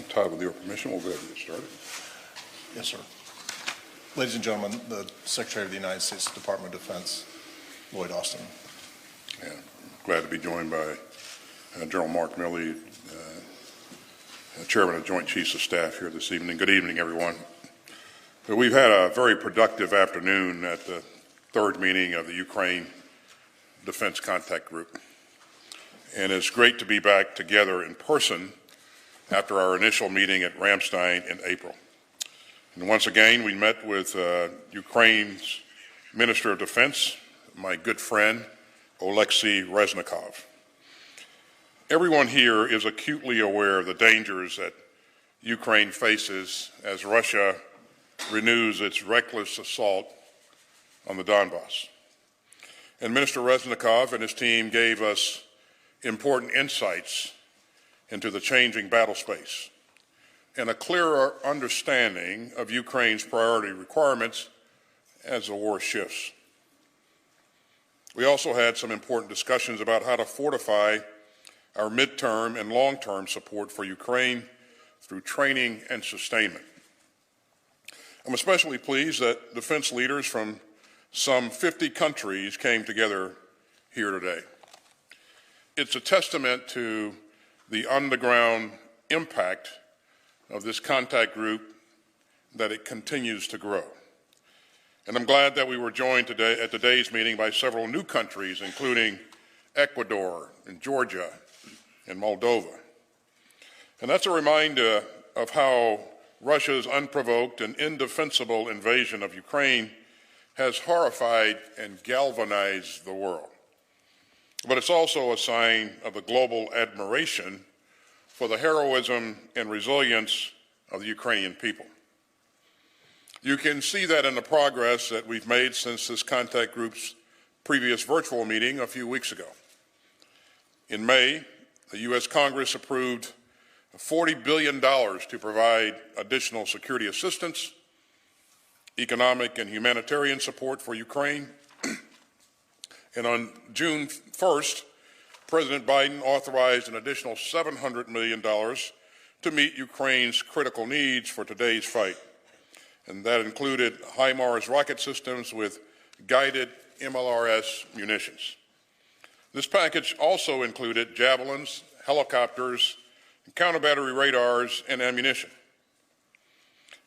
Todd, with your permission, we'll go ahead and get started. Yes, sir. Ladies and gentlemen, the Secretary of the United States Department of Defense, Lloyd Austin. Yeah, glad to be joined by General Mark Milley, Chairman of Joint Chiefs of Staff here this evening. Good evening, everyone. We've had a very productive afternoon at the third meeting of the Ukraine Defense Contact Group. And it's great to be back together in person after our initial meeting at Ramstein in April. And once again, we met with Ukraine's Minister of Defense, my good friend, Oleksiy Reznikov. Everyone here is acutely aware of the dangers that Ukraine faces as Russia renews its reckless assault on the Donbass. And Minister Reznikov and his team gave us important insights into the changing battle space and a clearer understanding of Ukraine's priority requirements as the war shifts. We also had some important discussions about how to fortify our midterm and long-term support for Ukraine through training and sustainment. I'm especially pleased that defense leaders from some 50 countries came together here today. It's a testament to the underground impact of this contact group that it continues to grow. And I'm glad that we were joined today at today's meeting by several new countries, including Ecuador and Georgia and Moldova. And that's a reminder of how Russia's unprovoked and indefensible invasion of Ukraine has horrified and galvanized the world. But it's also a sign of the global admiration for the heroism and resilience of the Ukrainian people. You can see that in the progress that we've made since this contact group's previous virtual meeting a few weeks ago. In May, the U.S. Congress approved $40 billion to provide additional security assistance, economic and humanitarian support for Ukraine. And on June 1st, President Biden authorized an additional $700 million to meet Ukraine's critical needs for today's fight. And that included HIMARS rocket systems with guided MLRS munitions. This package also included javelins, helicopters, counter-battery radars, and ammunition.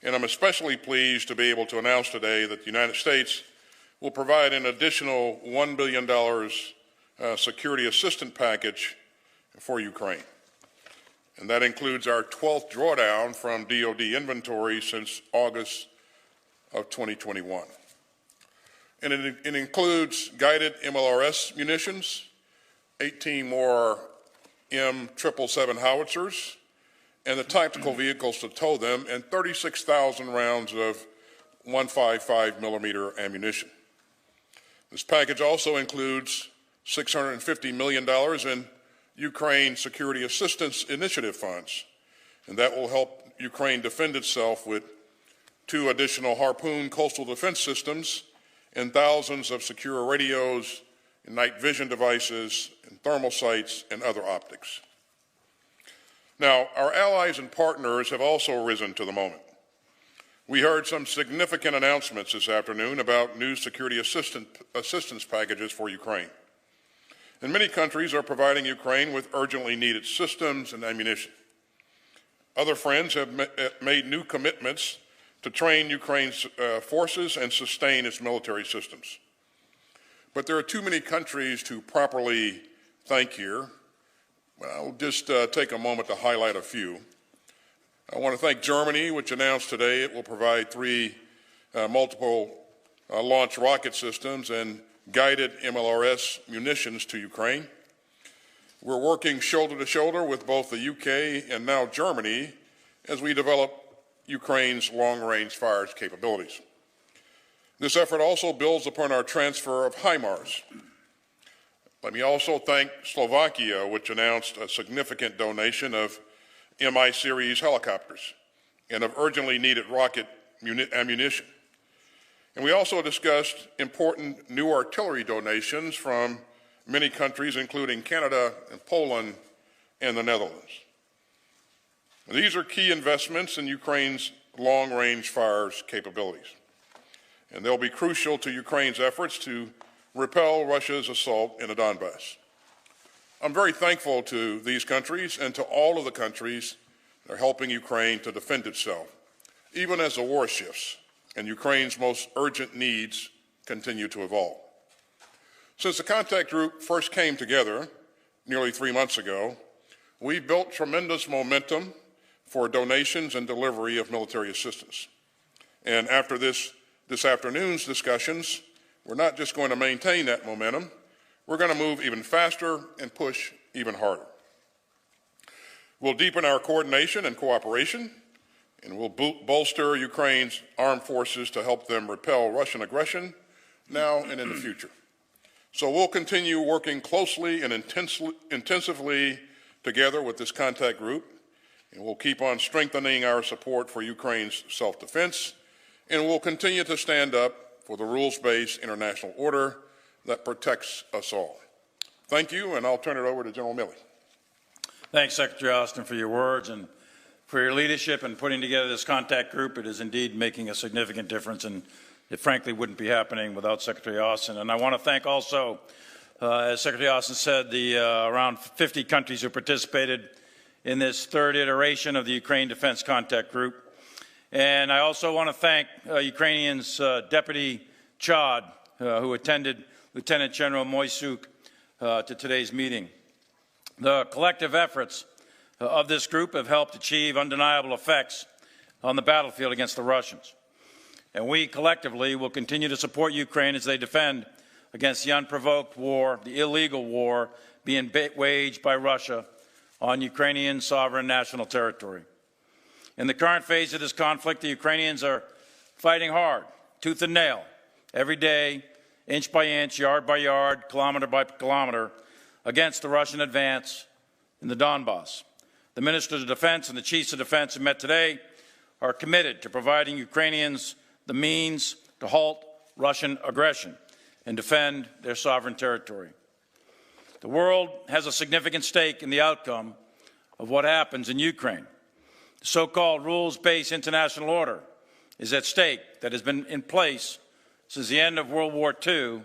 And I'm especially pleased to be able to announce today that the United States will provide an additional $1 billion security assistance package for Ukraine. And that includes our 12th drawdown from DoD inventory since August of 2021. And it includes guided MLRS munitions, 18 more M777 howitzers, and the tactical vehicles to tow them, and 36,000 rounds of 155 millimeter ammunition. This package also includes $650 million in Ukraine Security Assistance Initiative funds, and that will help Ukraine defend itself with 2 additional Harpoon coastal defense systems and thousands of secure radios, and night vision devices, and thermal sights, and other optics. Now, our allies and partners have also risen to the moment. We heard some significant announcements this afternoon about new security assistance packages for Ukraine. And many countries are providing Ukraine with urgently needed systems and ammunition. Other friends have made new commitments to train Ukraine's forces and sustain its military systems. But there are too many countries to properly thank here. I'll just take a moment to highlight a few. I want to thank Germany, which announced today it will provide 3 multiple launch rocket systems and guided MLRS munitions to Ukraine. We're working shoulder to shoulder with both the UK and now Germany as we develop Ukraine's long-range fires capabilities. This effort also builds upon our transfer of HIMARS. Let me also thank Slovakia, which announced a significant donation of MI series helicopters and of urgently needed rocket ammunition. And we also discussed important new artillery donations from many countries, including Canada and Poland and the Netherlands. And these are key investments in Ukraine's long-range fires capabilities, and they'll be crucial to Ukraine's efforts to repel Russia's assault in the Donbass. I'm very thankful to these countries and to all of the countries that are helping Ukraine to defend itself, even as the war shifts and Ukraine's most urgent needs continue to evolve. Since the contact group first came together nearly 3 months ago, we've built tremendous momentum for donations and delivery of military assistance. And after this afternoon's discussions, we're not just going to maintain that momentum, we're going to move even faster and push even harder. We'll deepen our coordination and cooperation, and we'll bolster Ukraine's armed forces to help them repel Russian aggression now and in the future. So we'll continue working closely and intensively together with this contact group, and we'll keep on strengthening our support for Ukraine's self-defense, and we'll continue to stand up for the rules-based international order that protects us all. Thank you, and I'll turn it over to General Milley. Thanks, Secretary Austin, for your words and for your leadership in putting together this contact group. It is indeed making a significant difference, and it frankly wouldn't be happening without Secretary Austin. And I want to thank also, as Secretary Austin said, the around 50 countries who participated in this third iteration of the Ukraine Defense Contact Group. And I also want to thank Ukrainians Deputy Chad, who attended Lieutenant General Moisuk to today's meeting. The collective efforts of this group have helped achieve undeniable effects on the battlefield against the Russians. And we collectively will continue to support Ukraine as they defend against the unprovoked war, the illegal war being waged by Russia on Ukrainian sovereign national territory. In the current phase of this conflict, the Ukrainians are fighting hard, tooth and nail, every day, inch by inch, yard by yard, kilometer by kilometer, against the Russian advance in the Donbass. The Ministers of Defense and the Chiefs of Defense who met today are committed to providing Ukrainians the means to halt Russian aggression and defend their sovereign territory. The world has a significant stake in the outcome of what happens in Ukraine. The so-called rules-based international order is at stake that has been in place since the end of World War II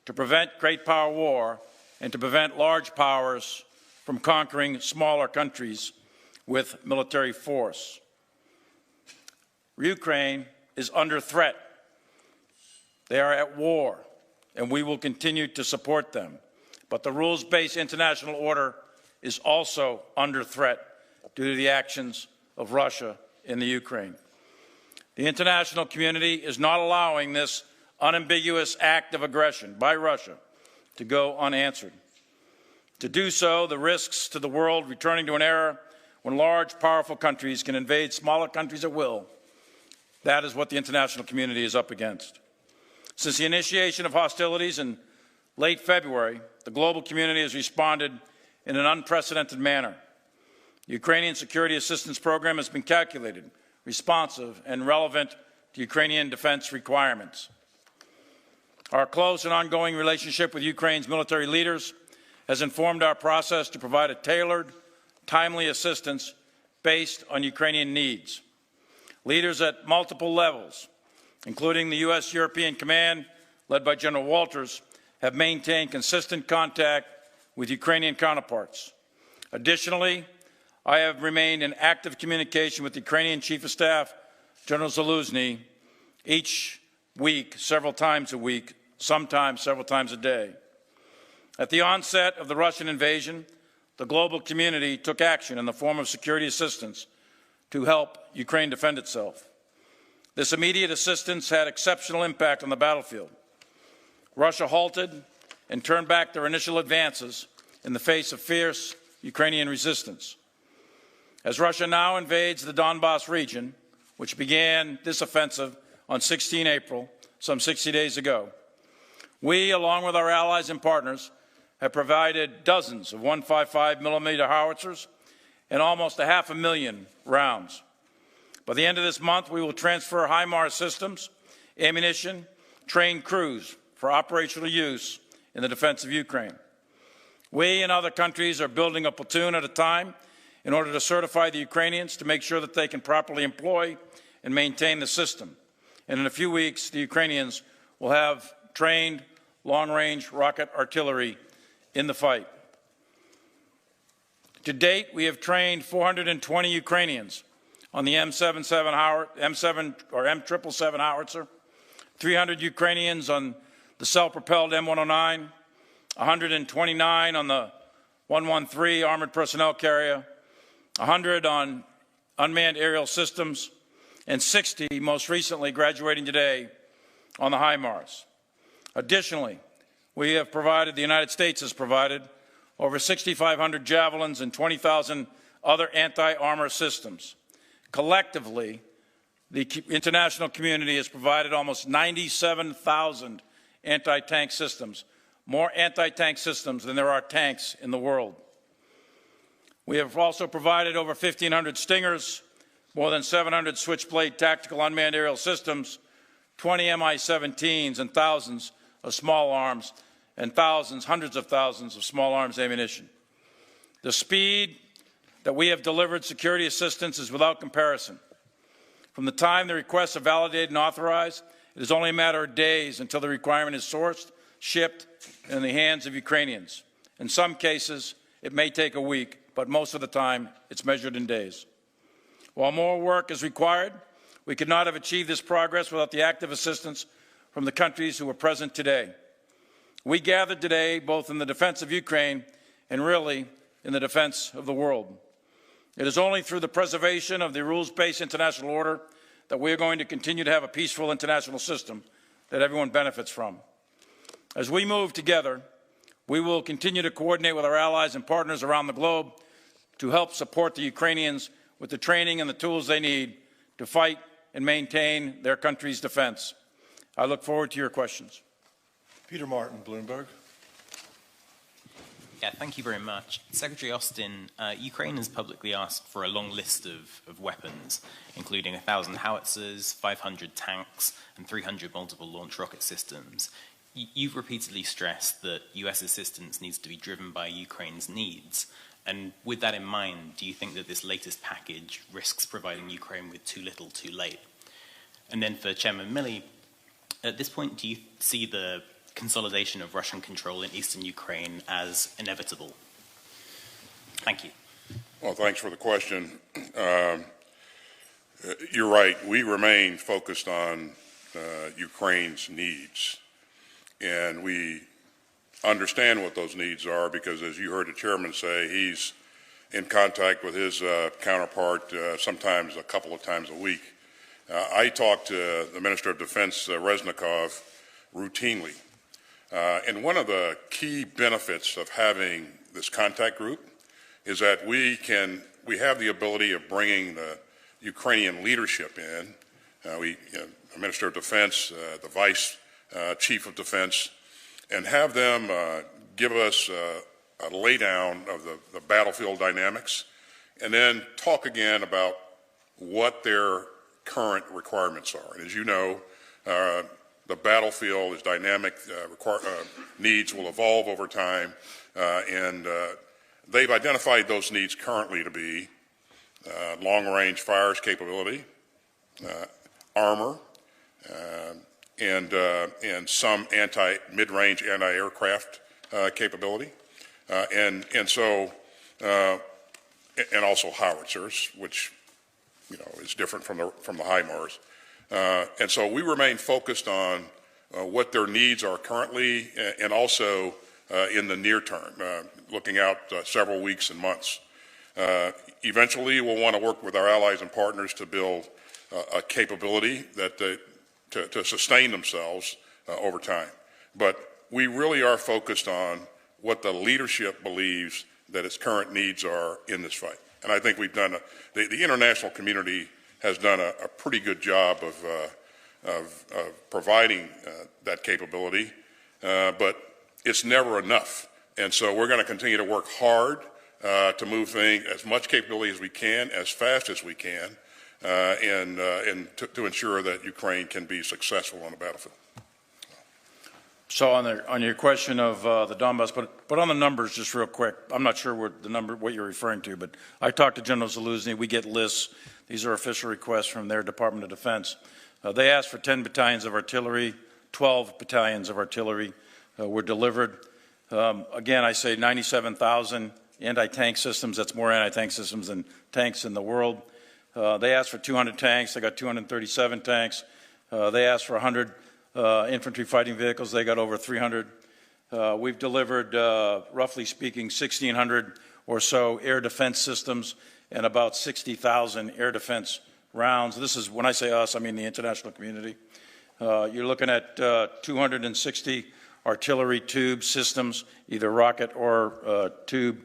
to prevent great power war and to prevent large powers from conquering smaller countries with military force. Ukraine is under threat. They are at war, and we will continue to support them. But the rules-based international order is also under threat due to the actions of Russia in the Ukraine. The international community is not allowing this unambiguous act of aggression by Russia to go unanswered. To do so, the risks to the world returning to an era when large, powerful countries can invade smaller countries at will. That is what the international community is up against. Since the initiation of hostilities in late February, the global community has responded in an unprecedented manner. The Ukrainian Security Assistance Program has been calculated, responsive, and relevant to Ukrainian defense requirements. Our close and ongoing relationship with Ukraine's military leaders has informed our process to provide a tailored, timely assistance based on Ukrainian needs. Leaders at multiple levels, including the U.S. European Command, led by General Walters, have maintained consistent contact with Ukrainian counterparts. Additionally, I have remained in active communication with the Ukrainian Chief of Staff, General Zaluzny, each week, several times a week, sometimes several times a day. At the onset of the Russian invasion, the global community took action in the form of security assistance to help Ukraine defend itself. This immediate assistance had exceptional impact on the battlefield. Russia halted and turned back their initial advances in the face of fierce Ukrainian resistance. As Russia now invades the Donbass region, which began this offensive on 16 April, some 60 days ago, we, along with our allies and partners, have provided dozens of 155mm howitzers and almost 500,000 rounds. By the end of this month, we will transfer HIMARS systems, ammunition, trained crews for operational use in the defense of Ukraine. We and other countries are building a platoon at a time in order to certify the Ukrainians to make sure that they can properly employ and maintain the system. And in a few weeks, the Ukrainians will have trained long-range rocket artillery in the fight. To date, we have trained 420 Ukrainians on the M777 howitzer, 300 Ukrainians on the self-propelled M109, 129 on the 113 armored personnel carrier, 100 on unmanned aerial systems, and 60, most recently graduating today, on the HIMARS. Additionally, we have provided, the United States has provided, over 6,500 javelins and 20,000 other anti-armor systems. Collectively, the international community has provided almost 97,000 anti-tank systems, more anti-tank systems than there are tanks in the world. We have also provided over 1,500 Stingers, more than 700 Switchblade tactical unmanned aerial systems, 20 Mi-17s, and thousands of small arms, and thousands, hundreds of thousands of small arms ammunition. The speed that we have delivered security assistance is without comparison. From the time the requests are validated and authorized, it is only a matter of days until the requirement is sourced, shipped, and in the hands of Ukrainians. In some cases, it may take a week, but most of the time, it's measured in days. While more work is required, we could not have achieved this progress without the active assistance from the countries who are present today. We gathered today both in the defense of Ukraine and really in the defense of the world. It is only through the preservation of the rules-based international order that we are going to continue to have a peaceful international system that everyone benefits from. As we move together, we will continue to coordinate with our allies and partners around the globe to help support the Ukrainians with the training and the tools they need to fight and maintain their country's defense. I look forward to your questions. Peter Martin, Bloomberg. Yeah, thank you very much. Secretary Austin, Ukraine has publicly asked for a long list of weapons, including 1,000 howitzers, 500 tanks, and 300 multiple launch rocket systems. You've repeatedly stressed that U.S. assistance needs to be driven by Ukraine's needs. And with that in mind, do you think that this latest package risks providing Ukraine with too little too late? And then for Chairman Milley, at this point, do you see the consolidation of Russian control in eastern Ukraine as inevitable? Thank you. Well, thanks for the question. You're right. We remain focused on Ukraine's needs, and we understand what those needs are because, as you heard the chairman say, he's in contact with his counterpart sometimes a couple of times a week. I talk to the Minister of Defense, Reznikov, routinely. And one of the key benefits of having this contact group is that we have the ability of bringing the Ukrainian leadership in. The Minister of Defense, the Vice Chief of Defense, and have them give us a laydown of the battlefield dynamics, and then talk again about what their current requirements are. And as you know, the battlefield is dynamic, needs will evolve over time, and they've identified those needs currently to be long-range fires capability, armor, and some mid-range anti-aircraft capability, and also howitzers, which is different from the HIMARS. And so we remain focused on what their needs are currently, and also in the near term, looking out several weeks and months. Eventually, we'll want to work with our allies and partners to build a capability that to sustain themselves over time. But we really are focused on what the leadership believes that its current needs are in this fight. And I think we've done, the international community has done a pretty good job of providing that capability, but it's never enough. And so we're going to continue to work hard to move things, as much capability as we can, as fast as we can, and to ensure that Ukraine can be successful on the battlefield. So on your question of the Donbass, but on the numbers, just real quick, I'm not sure what you're referring to, but I talked to General Zaluzny. We get lists. These are official requests from their Department of Defense. They asked for 10 battalions of artillery, 12 battalions of artillery were delivered. Again, I say 97,000 anti-tank systems. That's more anti-tank systems than tanks in the world. They asked for 200 tanks. They got 237 tanks. They asked for 100 infantry fighting vehicles. They got over 300. We've delivered, roughly speaking, 1,600 or so air defense systems and about 60,000 air defense rounds. This is, when I say us, I mean the international community. You're looking at 260 artillery tube systems, either rocket or tube.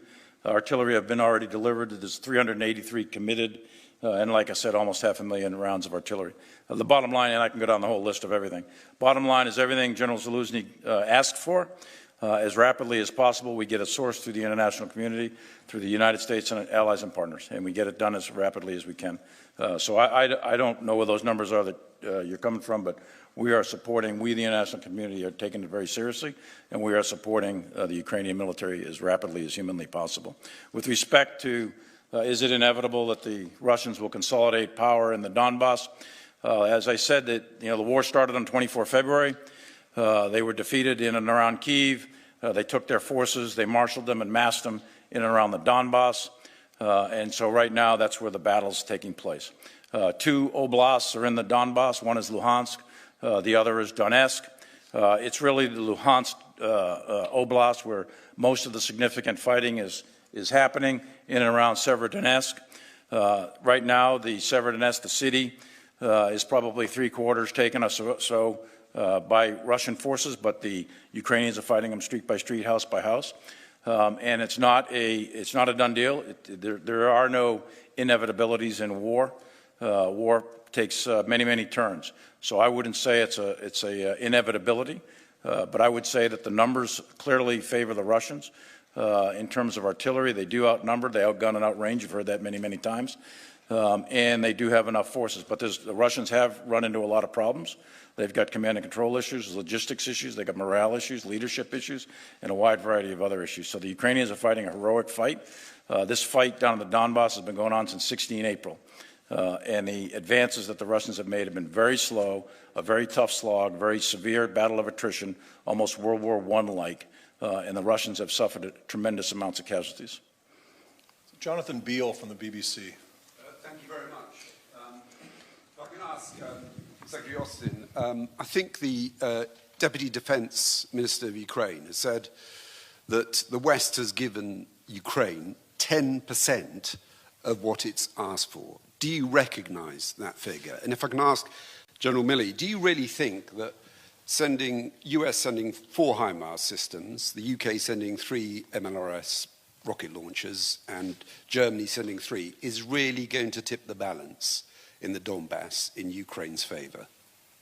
Artillery have been already delivered. There's 383 committed, and like I said, almost 500,000 rounds of artillery. The bottom line, and I can go down the whole list of everything. Bottom line is everything General Zaluzny asked for, as rapidly as possible. We get it sourced through the international community, through the United States and allies and partners, and we get it done as rapidly as we can. So I don't know where those numbers are that you're coming from, but we are supporting, we the international community are taking it very seriously, and we are supporting the Ukrainian military as rapidly as humanly possible. With respect to is it inevitable that the Russians will consolidate power in the Donbass? As I said, that the war started on 24 February. They were defeated in and around Kyiv. They took their forces, they marshaled them and massed them in and around the Donbass. And so right now, that's where the battle's taking place. Two oblasts are in the Donbass. One is Luhansk. The other is Donetsk. It's really the Luhansk oblast where most of the significant fighting is happening in and around Severodonetsk. Right now, the Severodonetsk, the city, is probably 3/4 taken or so by Russian forces, but the Ukrainians are fighting them street by street, house by house. And it's not a done deal. There are no inevitabilities in war. War takes many turns. So I wouldn't say it's a inevitability, but I would say that the numbers clearly favor the Russians. In terms of artillery, they do outnumber, they outgun and outrange. You've heard that many times. And they do have enough forces. But the Russians have run into a lot of problems. They've got command and control issues, logistics issues, they've got morale issues, leadership issues, and a wide variety of other issues. So the Ukrainians are fighting a heroic fight. This fight down in the Donbass has been going on since 16 April. And the advances that the Russians have made have been very slow, a very tough slog, very severe battle of attrition, almost World War I-like. And the Russians have suffered tremendous amounts of casualties. Jonathan Beale from the BBC. Thank you very much. If I can ask Secretary Austin, I think the Deputy Defense Minister of Ukraine has said that the West has given Ukraine 10% of what it's asked for. Do you recognize that figure? And if I can ask General Milley, do you really think that US sending 4 HIMARS systems, the UK sending 3 MLRS rocket launchers, and Germany sending 3, is really going to tip the balance in the Donbass in Ukraine's favor?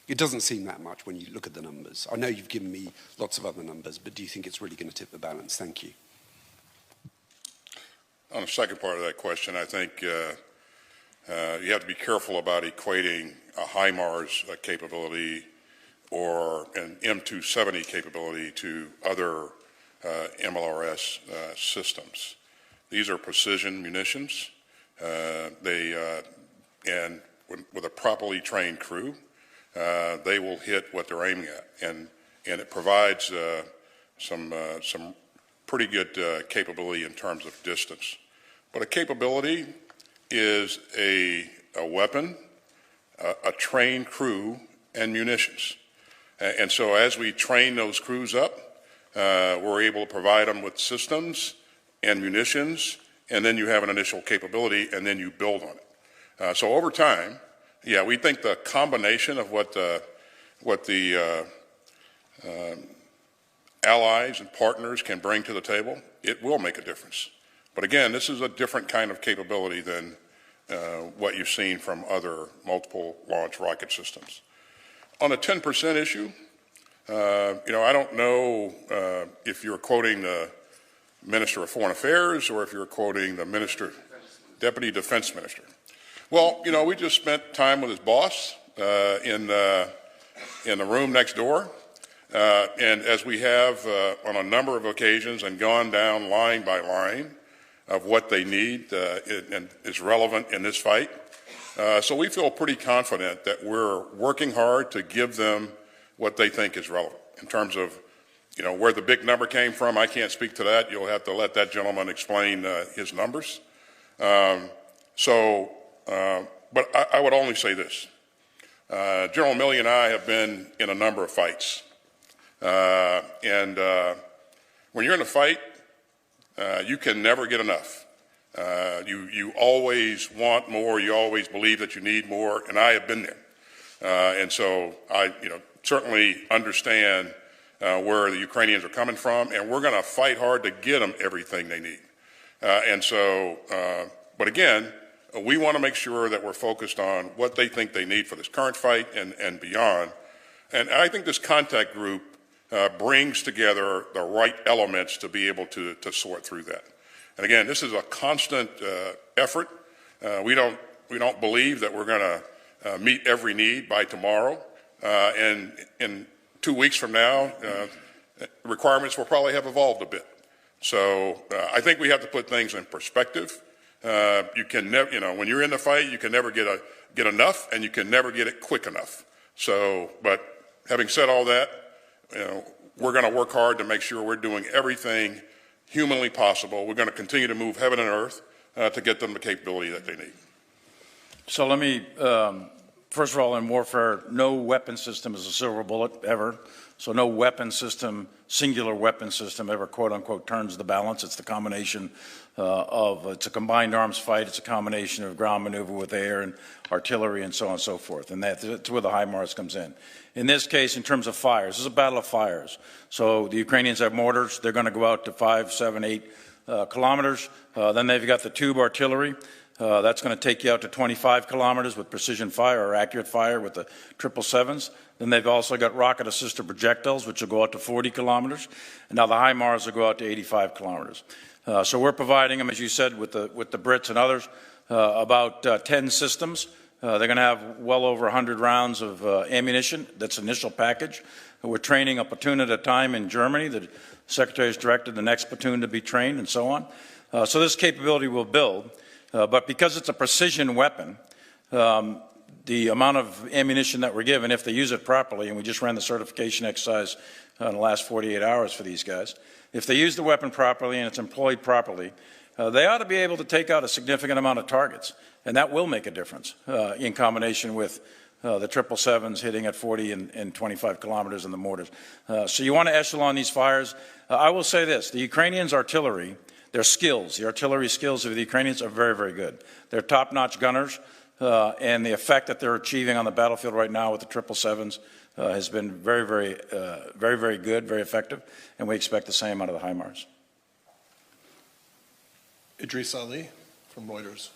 It doesn't seem that much when you look at the numbers. I know you've given me lots of other numbers, but do you think it's really going to tip the balance? Thank you. On the second part of that question, I think you have to be careful about equating a HIMARS capability or an M270 capability to other MLRS systems. These are precision munitions. And with a properly trained crew, they will hit what they're aiming at, and it provides some pretty good capability in terms of distance. But a capability is a weapon, a trained crew, and munitions. And so as we train those crews up, we're able to provide them with systems and munitions, and then you have an initial capability, and then you build on it. So over time, yeah, we think the combination of what the allies and partners can bring to the table, it will make a difference. But again, this is a different kind of capability than what you've seen from other multiple launch rocket systems. On the 10% issue, I don't know if you're quoting the Minister of Foreign Affairs or if you're quoting the Deputy Defense Minister. Well, we just spent time with his boss in the room next door. And as we have on a number of occasions and gone down line by line of what they need and is relevant in this fight. So we feel pretty confident that we're working hard to give them what they think is relevant. In terms of, where the big number came from, I can't speak to that. You'll have to let that gentleman explain his numbers. But I would only say this. General Milley and I have been in a number of fights. And when you're in a fight, you can never get enough. You always want more. You always believe that you need more. And I have been there. And so I, certainly understand where the Ukrainians are coming from, and we're going to fight hard to get them everything they need. But again, we want to make sure that we're focused on what they think they need for this current fight and beyond. And I think this contact group brings together the right elements to be able to sort through that. And again, this is a constant effort. We don't believe that we're going to meet every need by tomorrow. And in 2 weeks from now, requirements will probably have evolved a bit. So I think we have to put things in perspective. You can never, when you're in the fight, you can never get enough, and you can never get it quick enough. So, but having said all that, we're going to work hard to make sure we're doing everything humanly possible. We're going to continue to move heaven and earth to get them the capability that they need. So let me, first of all, in warfare, no weapon system is a silver bullet ever. So no weapon system, singular weapon system ever, quote unquote, turns the balance. It's the combination it's a combined arms fight. It's a combination of ground maneuver with air and artillery and so on and so forth. And that's where the HIMARS comes in. In this case, in terms of fires, this is a battle of fires. So the Ukrainians have mortars. They're going to go out to 5, 7, 8 kilometers. Then they've got the tube artillery. That's going to take you out to 25 kilometers with precision fire or accurate fire with the 777s. Then they've also got rocket-assisted projectiles, which will go out to 40 kilometers. And now the HIMARS will go out to 85 kilometers. So we're providing them, as you said, with the Brits and others, about 10 systems. They're going to have well over 100 rounds of ammunition. That's initial package. We're training a platoon at a time in Germany. The Secretary has directed the next platoon to be trained and so on. So this capability will build. But because it's a precision weapon, the amount of ammunition that we're given, if they use it properly, and we just ran the certification exercise in the last 48 hours for these guys, if they use the weapon properly and it's employed properly, they ought to be able to take out a significant amount of targets. And that will make a difference in combination with the 777s hitting at 40 and 25 kilometers and the mortars. So you want to echelon these fires. I will say this, the Ukrainians' artillery, their skills, the artillery skills of the Ukrainians are very, very good. They're top-notch gunners, and the effect that they're achieving on the battlefield right now with the 777s has been very, very good, very effective, and we expect the same out of the HIMARS. Idris Ali from Reuters.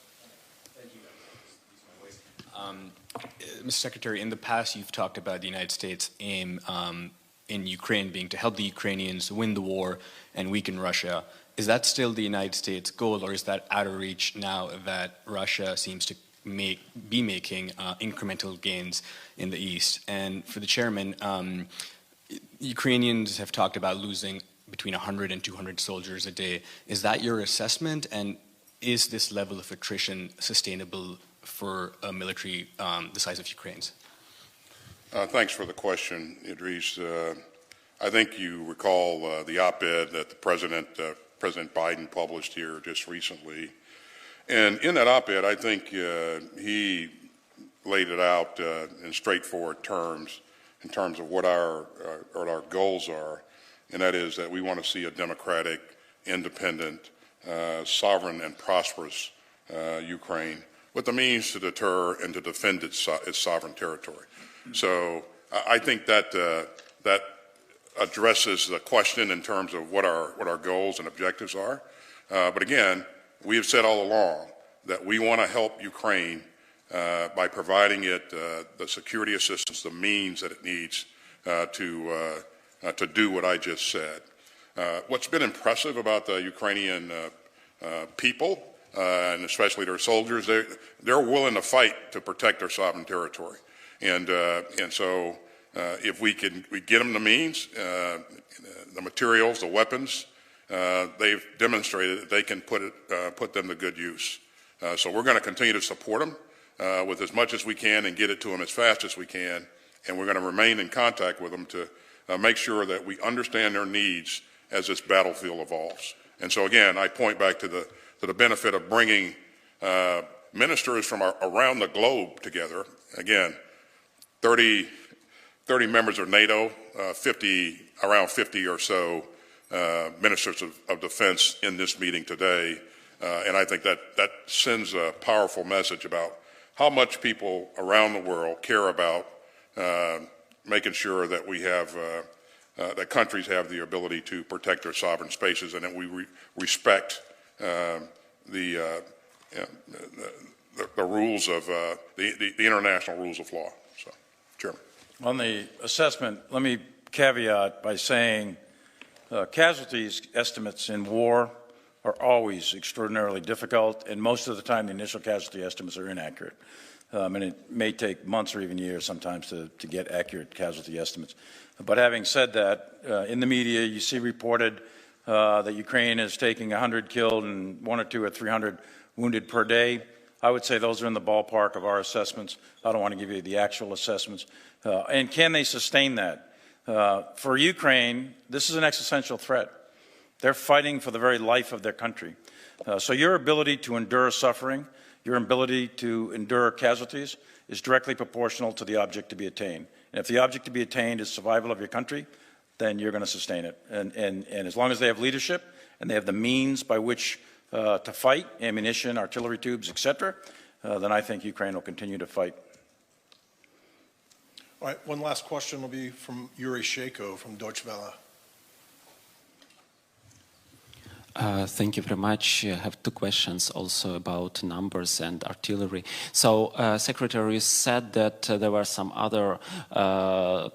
Thank you. Mr. Secretary, in the past you've talked about the United States' aim in Ukraine being to help the Ukrainians win the war and weaken Russia. Is that still the United States' goal, or is that out of reach now that Russia seems to be making incremental gains in the East? And for the chairman, Ukrainians have talked about losing between 100 and 200 soldiers a day. Is that your assessment? And is this level of attrition sustainable for a military the size of Ukraine's? Thanks for the question, Idris. I think you recall the op-ed that the President Biden published here just recently. And in that op-ed, I think he laid it out in straightforward terms in terms of what our goals are, and that is that we want to see a democratic, independent, sovereign, and prosperous Ukraine with the means to deter and to defend its sovereign territory. So I think that that addresses the question in terms of what our goals and objectives are. But again, we have said all along that we want to help Ukraine by providing it the security assistance, the means that it needs to do what I just said. What's been impressive about the Ukrainian people, and especially their soldiers, they're willing to fight to protect their sovereign territory. And so if we get them the means, the materials, the weapons, they've demonstrated that they can put them to good use. So we're going to continue to support them with as much as we can and get it to them as fast as we can. And we're going to remain in contact with them to make sure that we understand their needs as this battlefield evolves. And so again, I point back to the benefit of bringing ministers from around the globe together. Again, 30 members of NATO, around 50 or so ministers of defense in this meeting today. And I think that sends a powerful message about how much people around the world care about making sure that we have that countries have the ability to protect their sovereign spaces, and that we respect the rules of the international rules of law. So, Chairman. On the assessment, let me caveat by saying casualties estimates in war are always extraordinarily difficult, and most of the time the initial casualty estimates are inaccurate. And it may take months or even years sometimes to get accurate casualty estimates. But having said that, in the media you see reported that Ukraine is taking 100 killed and 100 or 200 or 300 wounded per day. I would say those are in the ballpark of our assessments. I don't want to give you the actual assessments. And can they sustain that? For Ukraine, this is an existential threat. They're fighting for the very life of their country. So your ability to endure suffering, your ability to endure casualties is directly proportional to the object to be attained. And if the object to be attained is survival of your country, then you're going to sustain it. And as long as they have leadership and they have the means by which to fight, ammunition, artillery tubes, etc., then I think Ukraine will continue to fight. All right, one last question will be from U.S.A from Deutsche Welle. Thank you very much. I have two questions also about numbers and artillery. So, Secretary, you said that there were some other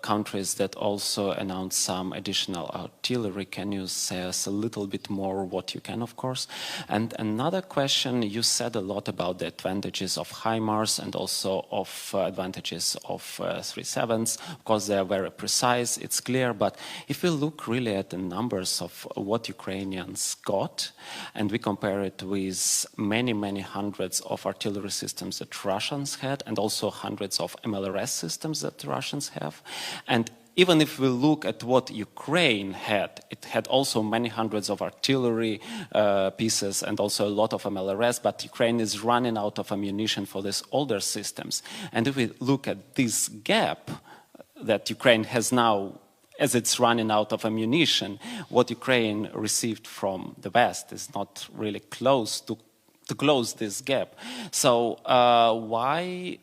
countries that also announced some additional artillery. Can you say us a little bit more what you can, of course? And another question, you said a lot about the advantages of HIMARS and also of advantages of 37s. Of course, they are very precise, it's clear, but if we look really at the numbers of what Ukrainians got, and we compare it with many, many hundreds of artillery systems that Russians had, and also hundreds of MLRS systems that Russians have. And even if we look at what Ukraine had, it had also many hundreds of artillery pieces and also a lot of MLRS, but Ukraine is running out of ammunition for these older systems. And if we look at this gap that Ukraine has now, as it's running out of ammunition, what Ukraine received from the West is not really close to close this gap. So why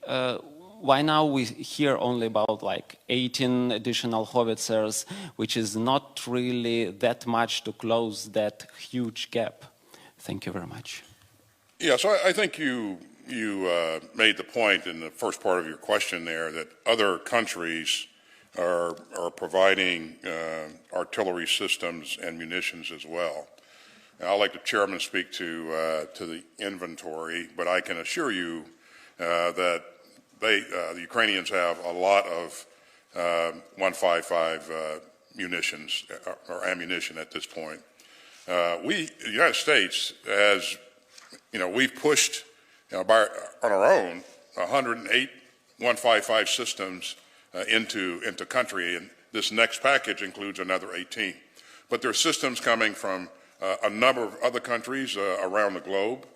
now we hear only about like 18 additional howitzers, which is not really that much to close that huge gap? Thank you very much. Yeah, so I think you made the point in the first part of your question there that other countries are providing artillery systems and munitions as well. And I'll let the chairman speak to the inventory, but I can assure you that the Ukrainians have a lot of 155 munitions or ammunition at this point. The United States, as you know, we've pushed on our own 108 155 systems into country, and this next package includes another 18. But there are systems coming from a number of other countries around the globe.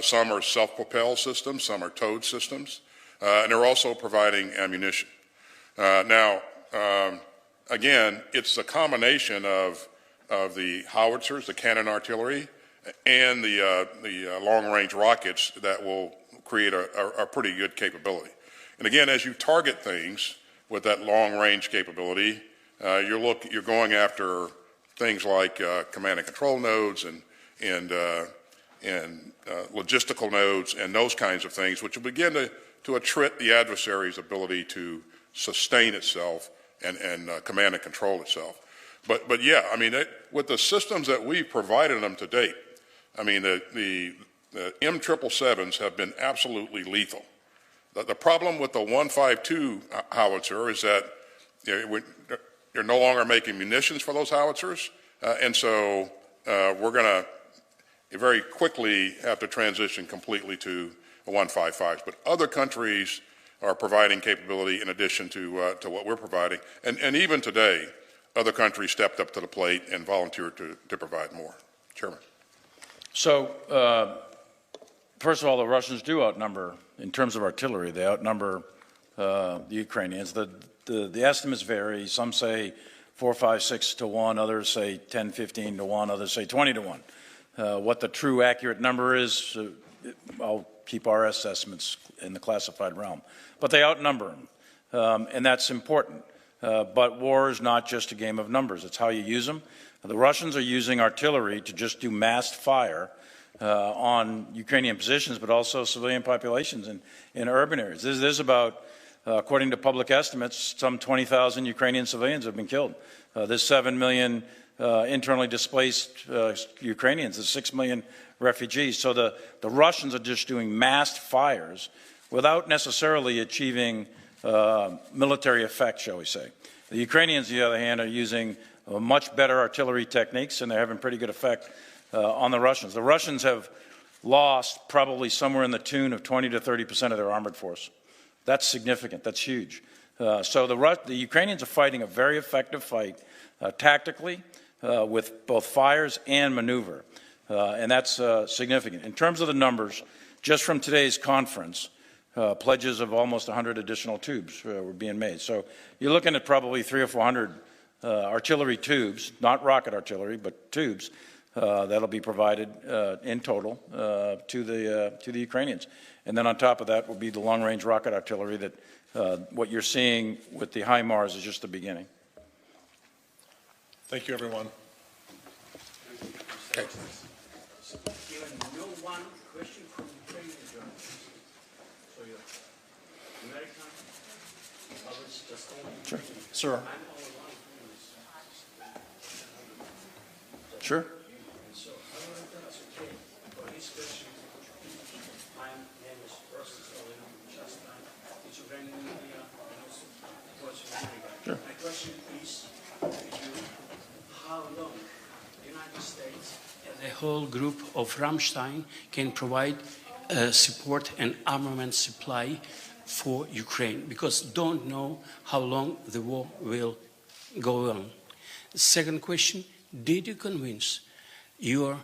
Some are self-propelled systems, some are towed systems, and they're also providing ammunition. Now, again, it's a combination of the howitzers, the cannon artillery, and the long-range rockets that will create a pretty good capability. And again, as you target things with that long-range capability, you're going after things like command and control nodes and logistical nodes and those kinds of things, which will begin to attrit the adversary's ability to sustain itself and command and control itself. But yeah, I mean, with the systems that we've provided them to date, I mean, the M777s have been absolutely lethal. The problem with the 152 howitzer is that You're no longer making munitions for those howitzers, and so we're going to very quickly have to transition completely to 155s. But other countries are providing capability in addition to what we're providing, and even today, other countries stepped up to the plate and volunteered to provide more. Chairman. So, first of all, the Russians do outnumber, in terms of artillery, they outnumber the Ukrainians. The estimates vary. Some say 4, 5, 6 to 1, others say 10, 15 to 1, others say 20 to 1. What the true accurate number is, I'll keep our assessments in the classified realm. But they outnumber them, and that's important. But war is not just a game of numbers. It's how you use them. The Russians are using artillery to just do massed fire on Ukrainian positions, but also civilian populations in urban areas. There's about, according to public estimates, some 20,000 Ukrainian civilians have been killed. There's 7 million internally displaced Ukrainians. There's 6 million refugees. So the Russians are just doing massed fires without necessarily achieving military effect, shall we say. The Ukrainians, on the other hand, are using much better artillery techniques, and they're having pretty good effect on the Russians. The Russians have lost probably somewhere in the tune of 20 to 30% of their armored force. That's significant. That's huge. So the Ukrainians are fighting a very effective fight tactically with both fires and maneuver, and that's significant. In terms of the numbers, just from today's conference, pledges of almost 100 additional tubes were being made. So you're looking at probably 300 or 400 artillery tubes, not rocket artillery, but tubes, that'll be provided in total to the Ukrainians. And then on top of that will be the long-range rocket artillery that what you're seeing with the HIMARS is just the beginning. Thank you, everyone. Okay. Given no one question from Ukrainian journalists, so you're American, others just only. Sure. Sir. I'm only one who is. Sure. So I want to ask you, for this question, my name is Prostis Olin, just it's Ukrainian media, and also voice of America. Sure. My question is to you, how long the United States and the whole group of Rammstein can provide support and armament supply for Ukraine, because don't know how long the war will go on. Second question, did you convince your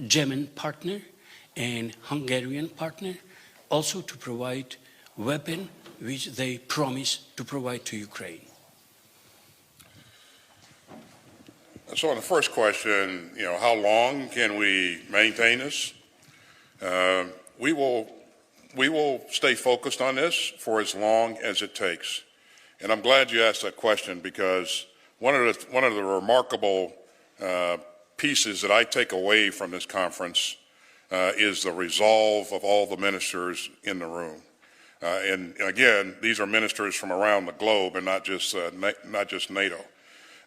German partner and Hungarian partner also to provide weapons which they promised to provide to Ukraine? So on the first question, how long can we maintain this? We will stay focused on this for as long as it takes. And I'm glad you asked that question, because one of the remarkable pieces that I take away from this conference is the resolve of all the ministers in the room. And again, these are ministers from around the globe and not just NATO.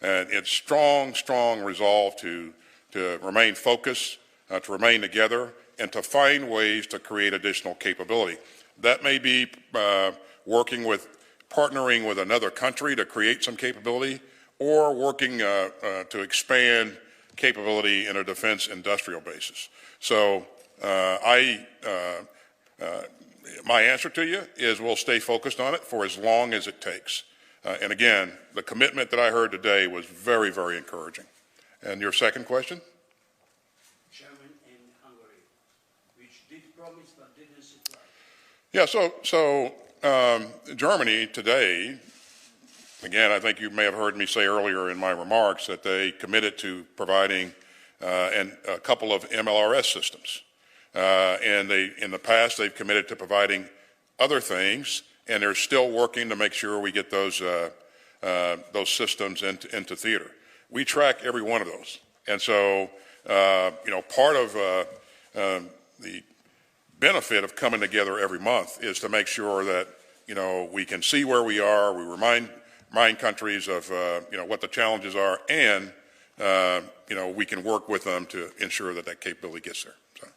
And it's strong resolve to remain focused, to remain together, and to find ways to create additional capability. That may be partnering with another country to create some capability, or working to expand capability in a defense industrial basis. So my answer to you is we'll stay focused on it for as long as it takes. And again, the commitment that I heard today was very, very encouraging. And your second question? Germany and Hungary, which did promise but didn't supply. Yeah, so Germany today, again, I think you may have heard me say earlier in my remarks that they committed to providing a couple of MLRS systems. And in the past, they've committed to providing other things, and they're still working to make sure we get those systems into theater. We track every one of those. And so, part of the benefit of coming together every month is to make sure that, we can see where we are, we remind countries of, what the challenges are, and, we can work with them to ensure that capability gets there. So.